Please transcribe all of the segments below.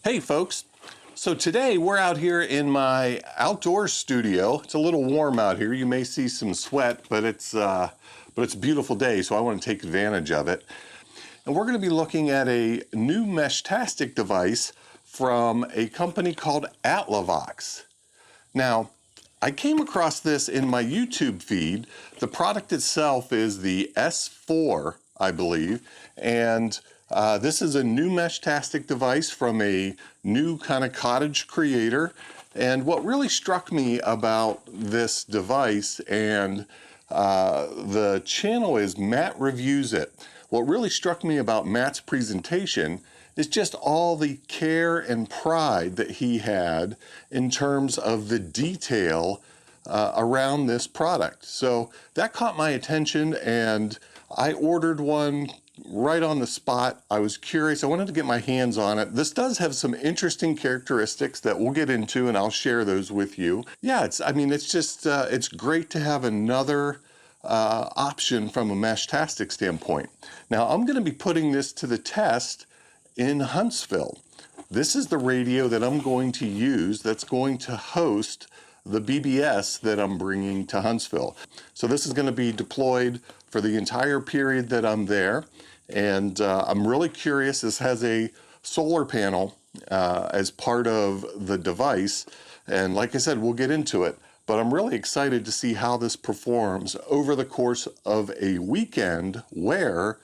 Hey folks, so today we're out here in my outdoor studio. It's a little warm out here. You may see some sweat, but it's a beautiful day, so I want to take advantage of it. And we're going to be looking at a new Meshtastic device from a company called Atlavox. Now, I came across this in my YouTube feed. The product itself is the S4, I believe, and this is a new Meshtastic device from a new kind of cottage creator. And what really struck me about this device, and the channel is Matt Reviews It. What really struck me about Matt's presentation is just all the care and pride that he had in terms of the detail around this product. So that caught my attention, and I ordered one right on the spot. I was curious. I wanted to get my hands on it. This does have some interesting characteristics that we'll get into, and I'll share those with you. Yeah, it's great to have another option from a Meshtastic standpoint. Now, I'm going to be putting this to the test in Huntsville. This is the radio that I'm going to use that's going to host the BBS that I'm bringing to Huntsville. So this is going to be deployed for the entire period that I'm there, and I'm really curious. This has a solar panel as part of the device, and like I said, we'll get into it, but I'm really excited to see how this performs over the course of a weekend where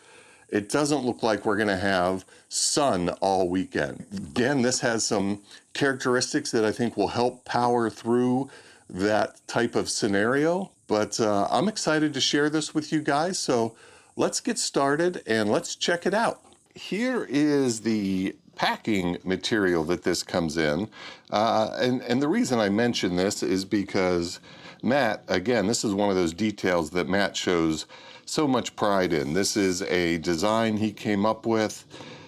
it doesn't look like we're going to have sun all weekend. Again, this has some characteristics that I think will help power through that type of scenario, but I'm excited to share this with you guys. So let's get started and let's check it out. Here is the packing material that this comes in. And the reason I mention this is because Matt, again, this is one of those details that Matt shows so much pride in. This is a design he came up with.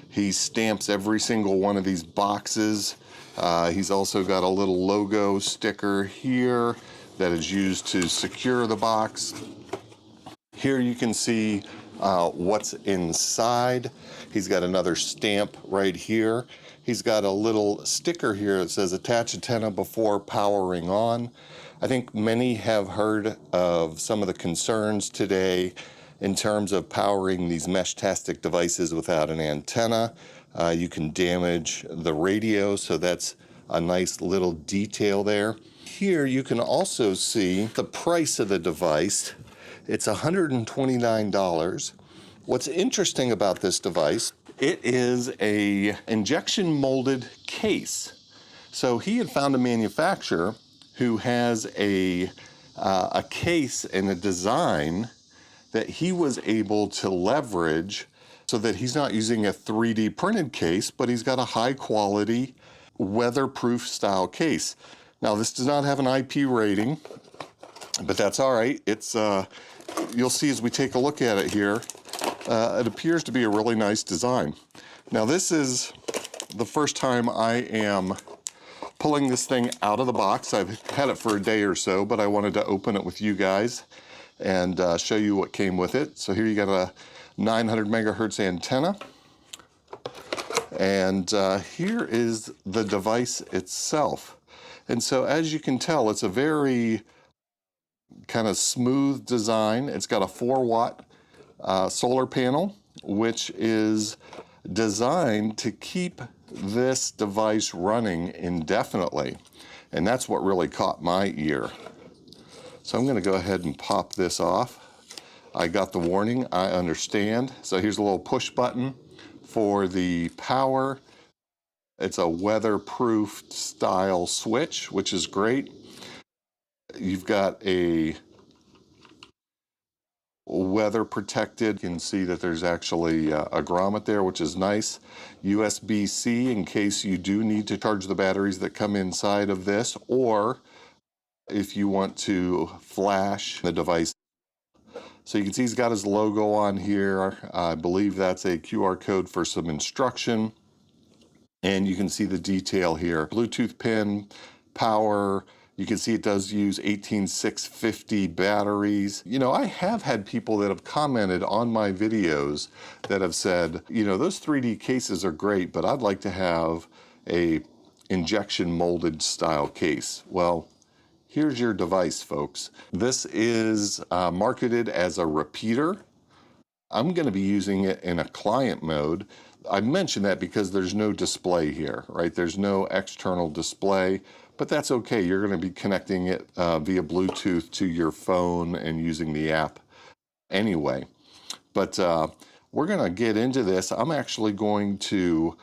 He stamps every single one of these boxes. He's also got a little logo sticker here that is used to secure the box. Here you can see what's inside. He's got another stamp right here. He's got a little sticker here that says attach antenna before powering on. I think many have heard of some of the concerns today in terms of powering these Meshtastic devices without an antenna. You can damage the radio, so that's a nice little detail there. Here you can also see the price of the device. It's $129. What's interesting about this device, it is a injection molded case. So he had found a manufacturer who has a case and a design that he was able to leverage so that he's not using a 3D printed case, but he's got a high quality weatherproof style case. Now, this does not have an IP rating, but that's all right. It's you'll see as we take a look at it here, it appears to be a really nice design. Now, this is the first time I am pulling this thing out of the box. I've had it for a day or so, but I wanted to open it with you guys and show you what came with it. So here you got a 900 megahertz antenna. And here is the device itself. And so as you can tell, it's a very kind of smooth design. It's got a 4-watt solar panel, which is designed to keep this device running indefinitely. And that's what really caught my ear. So I'm going to go ahead and pop this off. I got the warning, I understand. So here's a little push button for the power. It's a weatherproof style switch, which is great. You've got a weather protected. You can see that there's actually a grommet there, which is nice. USB-C in case you do need to charge the batteries that come inside of this, or if you want to flash the device. So you can see he's got his logo on here. I believe that's a QR code for some instruction. And you can see the detail here. Bluetooth pin, power, You can see it does use 18650 batteries. You know, I have had people that have commented on my videos that have said, you know, those 3D cases are great, but I'd like to have a injection molded style case. Well, here's your device, folks. This is marketed as a repeater. I'm going to be using it in a client mode. I mention that because there's no display here, right? There's no external display, but that's okay. You're going to be connecting it via Bluetooth to your phone and using the app anyway. But we're going to get into this. I'm actually going to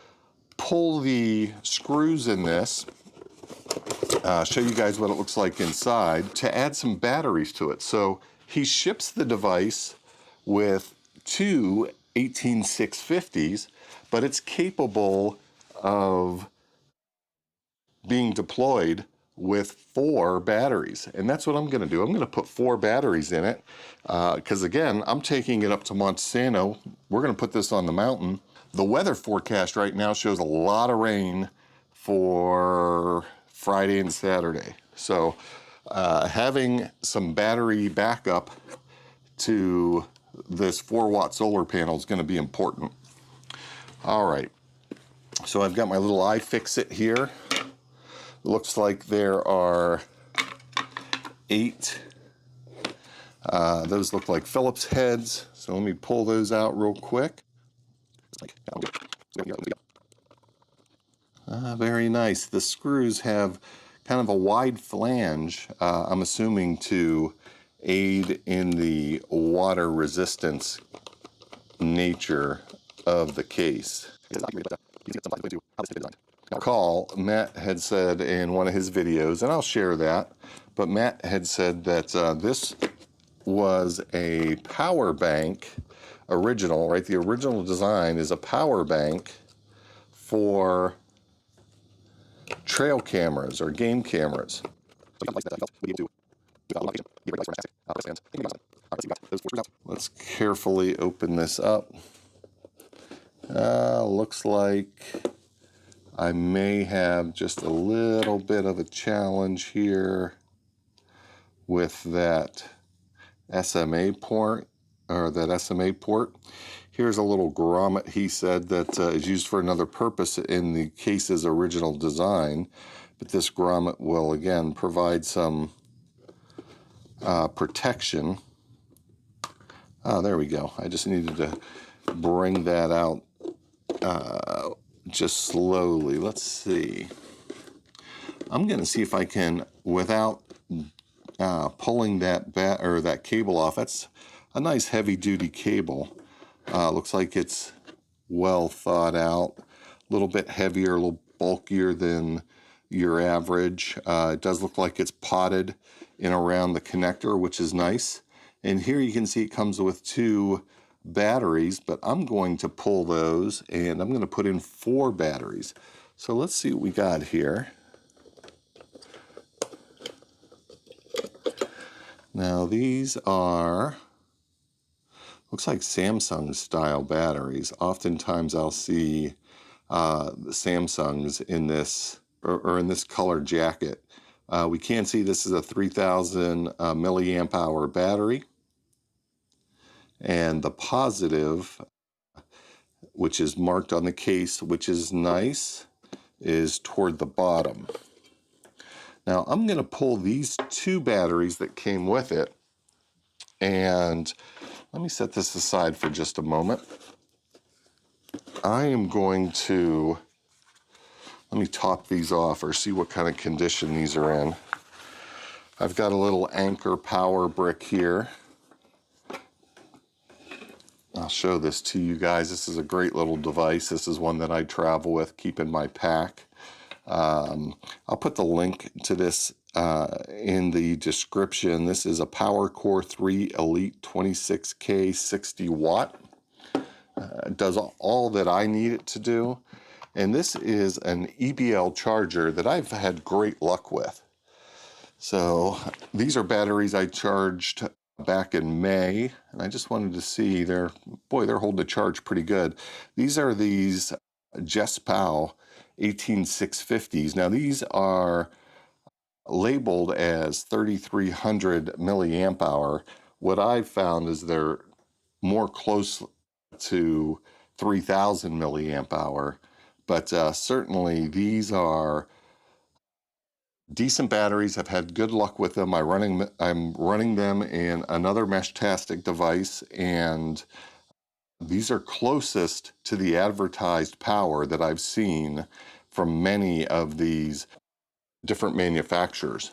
pull the screws in this, show you guys what it looks like inside, to add some batteries to it. So he ships the device with two 18650s, but it's capable of being deployed with 4 batteries. And that's what I'm going to do. I'm going to put 4 batteries in it because, again, I'm taking it up to Monsanto. We're going to put this on the mountain. The weather forecast right now shows a lot of rain for Friday and Saturday. So having some battery backup to this 4-watt solar panel is going to be important. All right, so I've got my little iFixit here. Looks like there are 8. Those look like Phillips heads, so let me pull those out real quick. Very nice. The screws have kind of a wide flange, I'm assuming to aid in the water resistance nature of the case. Recall, Matt had said in one of his videos, and I'll share that, but Matt had said that this was a power bank original, right? The original design is a power bank for trail cameras or game cameras. Let's carefully open this up. Looks like I may have just a little bit of a challenge here with that SMA port, or that SMA port. Here's a little grommet, he said, that is used for another purpose in the case's original design, but this grommet will again provide some protection. There we go. I just needed to bring that out just slowly. Let's see. I'm going to see if I can, without pulling that cable off. That's a nice heavy-duty cable. Looks like it's well thought out. A little bit heavier, a little bulkier than your average. It does look like it's potted in around the connector, which is nice. And here you can see it comes with 2 batteries, but I'm going to pull those and I'm going to put in 4 batteries. So let's see what we got here. Now these are, looks like Samsung style batteries. Oftentimes I'll see the Samsungs in this, or in this color jacket. We can see this is a 3000 milliamp hour battery. And the positive, which is marked on the case, which is nice, is toward the bottom. Now I'm going to pull these 2 batteries that came with it, and let me set this aside for just a moment. I am going to, let me top these off or see what kind of condition these are in. I've got a little Anchor power brick here. I'll show this to you guys. This is a great little device. This is one that I travel with, keep in my pack. I'll put the link to this in the description. This is a PowerCore 3 Elite 26K 60 watt. It does all that I need it to do. And this is an EBL charger that I've had great luck with. So these are batteries I charged back in May, and I just wanted to see, they're holding the charge pretty good. These are these Jespow 18650s. Now these are labeled as 3300 milliamp hour. What I've found is they're more close to 3000 milliamp hour, but certainly these are decent batteries. I've had good luck with them. I'm running them in another Meshtastic device, and these are closest to the advertised power that I've seen from many of these different manufacturers.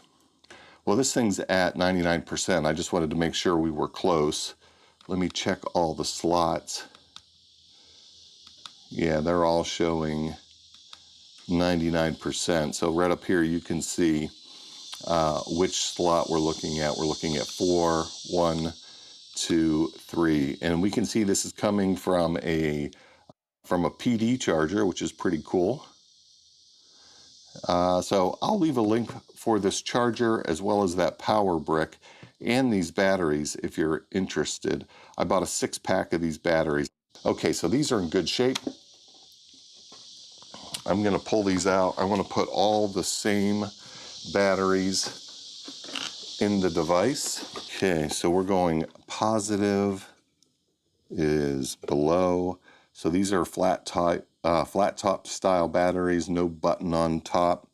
Well, this thing's at 99%. I just wanted to make sure we were close. Let me check all the slots. Yeah, they're all showing 99%. So right up here you can see which slot we're looking at. We're looking at 4, 1, 2, 3. And we can see this is coming from a PD charger, which is pretty cool. So I'll leave a link for this charger as well as that power brick and these batteries if you're interested. I bought a 6-pack of these batteries. Okay, so these are in good shape. I'm going to pull these out. I want to put all the same batteries in the device. Okay, so we're going positive is below. So these are flat top style batteries, no button on top.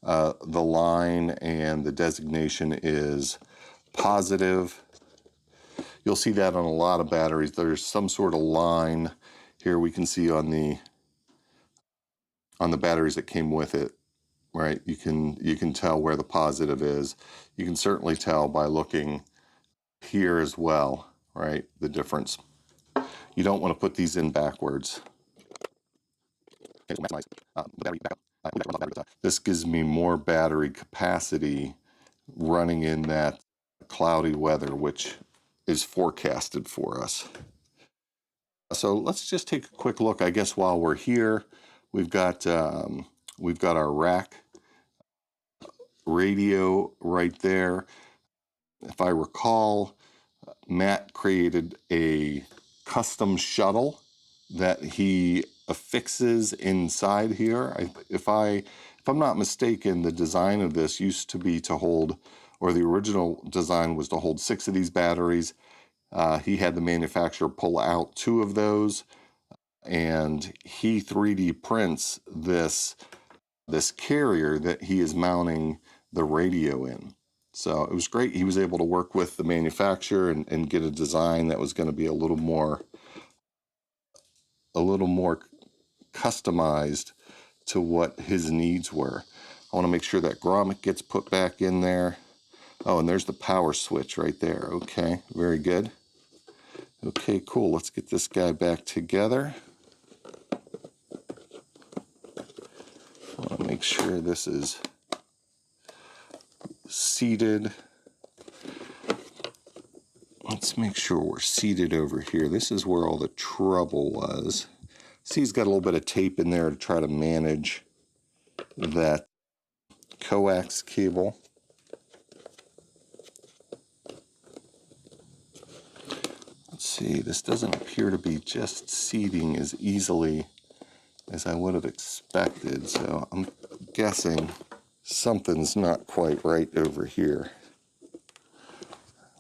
The line and the designation is positive. You'll see that on a lot of batteries. There's some sort of line here we can see on the batteries that came with it, right? You can tell where the positive is. You can certainly tell by looking here as well, right? The difference. You don't want to put these in backwards. This gives me more battery capacity running in that cloudy weather, which is forecasted for us. So let's just take a quick look. I guess while we're here, we've got our rack radio right there. If I recall, Matt created a custom shuttle that he affixes inside here. If I'm not mistaken, the design of this used to be to hold, or the original design was to hold 6 of these batteries. He had the manufacturer pull out 2 of those, and he 3D prints this carrier that he is mounting the radio in. So it was great. He was able to work with the manufacturer and get a design that was going to be a little more customized to what his needs were. I want to make sure that grommet gets put back in there. Oh, and there's the power switch right there. Okay, very good. Okay, cool. Let's get this guy back together. I want to make sure this is seated. Let's make sure we're seated over here. This is where all the trouble was. See, he's got a little bit of tape in there to try to manage that coax cable. Let's see, this doesn't appear to be just seating as easily as I would have expected, so I'm guessing something's not quite right over here.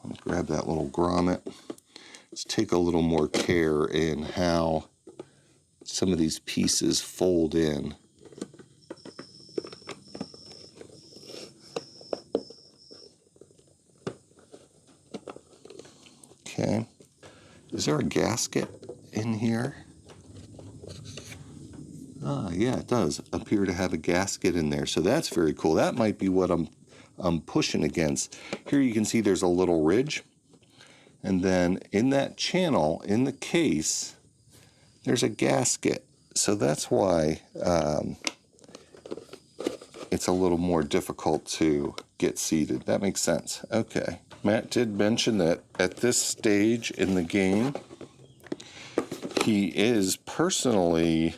Let me grab that little grommet. Let's take a little more care in how some of these pieces fold in. Okay. Is there a gasket in here? Ah, yeah, it does appear to have a gasket in there. So that's very cool. That might be what I'm pushing against. Here you can see there's a little ridge. And then in that channel, in the case, there's a gasket. So that's why it's a little more difficult to get seated. That makes sense. Okay. Matt did mention that at this stage in the game, he is personally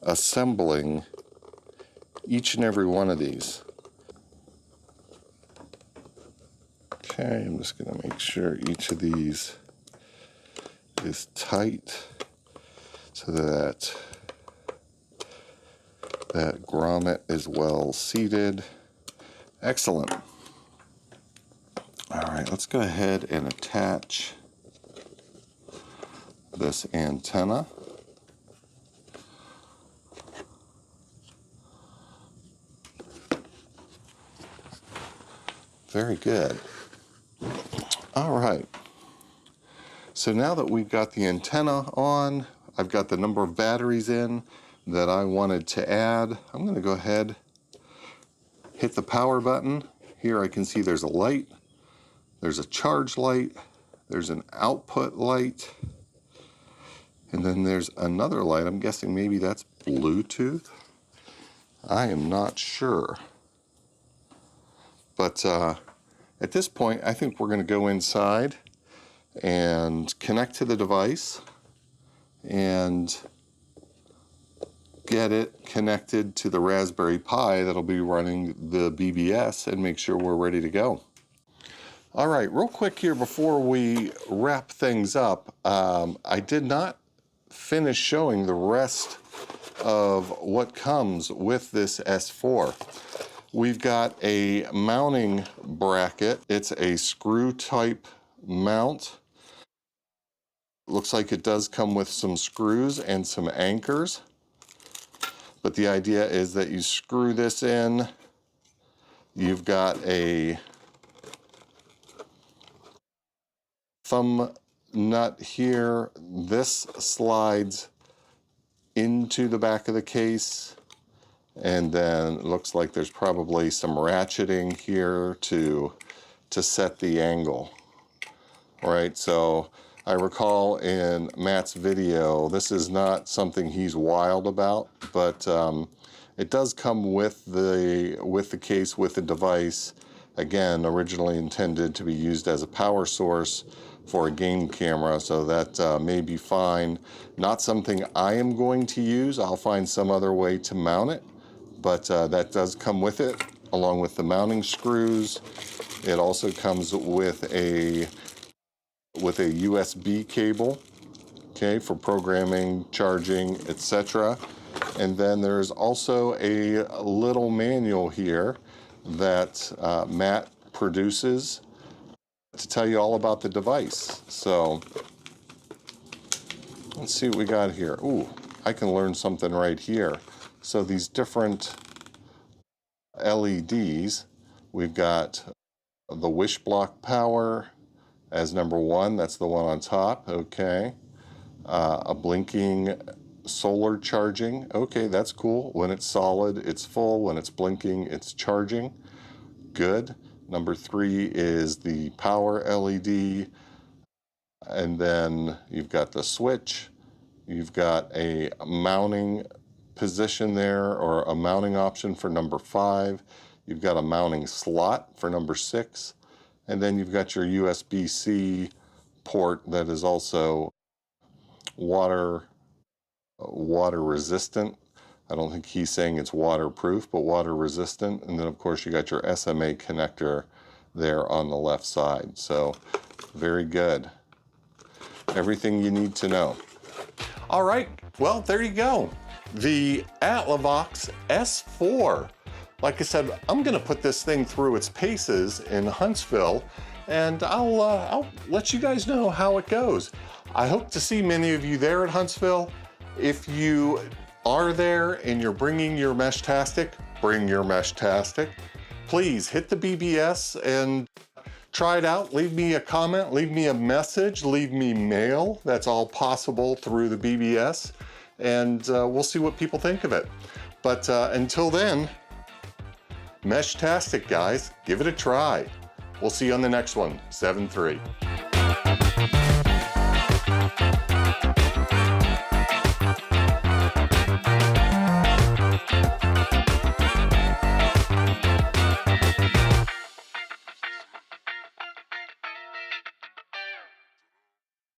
assembling each and every one of these. Okay, I'm just going to make sure each of these is tight so that that grommet is well seated. Excellent. All right, let's go ahead and attach this antenna. Very good. All right. So now that we've got the antenna on, I've got the number of batteries in that I wanted to add. I'm going to go ahead, hit the power button. Here I can see there's a light, there's a charge light, there's an output light, and then there's another light. I'm guessing maybe that's Bluetooth. I am not sure. But at this point, I think we're going to go inside and connect to the device and get it connected to the Raspberry Pi that'll be running the BBS and make sure we're ready to go. All right, real quick here before we wrap things up, I did not finish showing the rest of what comes with this S4. We've got a mounting bracket. It's a screw type mount. Looks like it does come with some screws and some anchors. But the idea is that you screw this in. You've got a thumb nut here. This slides into the back of the case. And then it looks like there's probably some ratcheting here to set the angle. All right, so I recall in Matt's video, this is not something he's wild about, but it does come with the case, with the device. Again, originally intended to be used as a power source for a game camera, so that may be fine. Not something I am going to use. I'll find some other way to mount it, but that does come with it, along with the mounting screws. It also comes with a USB cable, okay, for programming, charging, etc. And then there's also a little manual here that Matt produces to tell you all about the device. So let's see what we got here. Ooh, I can learn something right here. So these different LEDs, we've got the wish block power as number one. That's the one on top. Okay. A blinking solar charging. Okay, that's cool. When it's solid, it's full. When it's blinking, it's charging. Good. Number three is the power LED. And then you've got the switch. You've got a mounting position there, or a mounting option for number 5. You've got a mounting slot for number 6. And then you've got your USB-C port that is also water resistant. I don't think he's saying it's waterproof, but water resistant. And then of course you got your SMA connector there on the left side. So very good. Everything you need to know. All right, well, there you go. The Atlavox S4. Like I said, I'm gonna put this thing through its paces in Huntsville, and I'll let you guys know how it goes. I hope to see many of you there at Huntsville. If you are there and you're bringing your Meshtastic, bring your Meshtastic. Please hit the BBS and try it out. Leave me a comment, leave me a message, leave me mail. That's all possible through the BBS, and we'll see what people think of it. But until then, Meshtastic, guys, give it a try. We'll see you on the next one. 7-3.